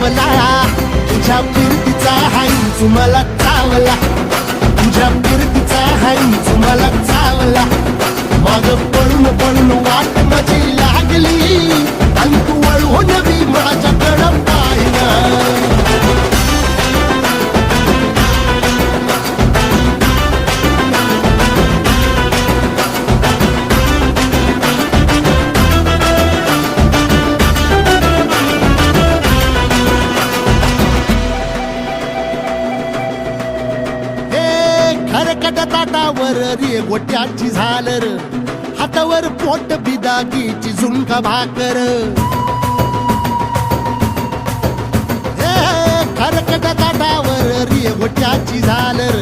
चावला, तुझ्या फिरतीचा हाईच मला चावला, तुझ्या फिरतीचा हाईच मला चावला. माग पळून पळून वाट माझी लागली आणि तू वळून बी माझ्याकडं पाहिना. खरकट ताटावर रे गोट्याची झालर, हातावर पोट बिदागीची झुणका भाकर. खरकट ताटावर रे गोट्याची झालर,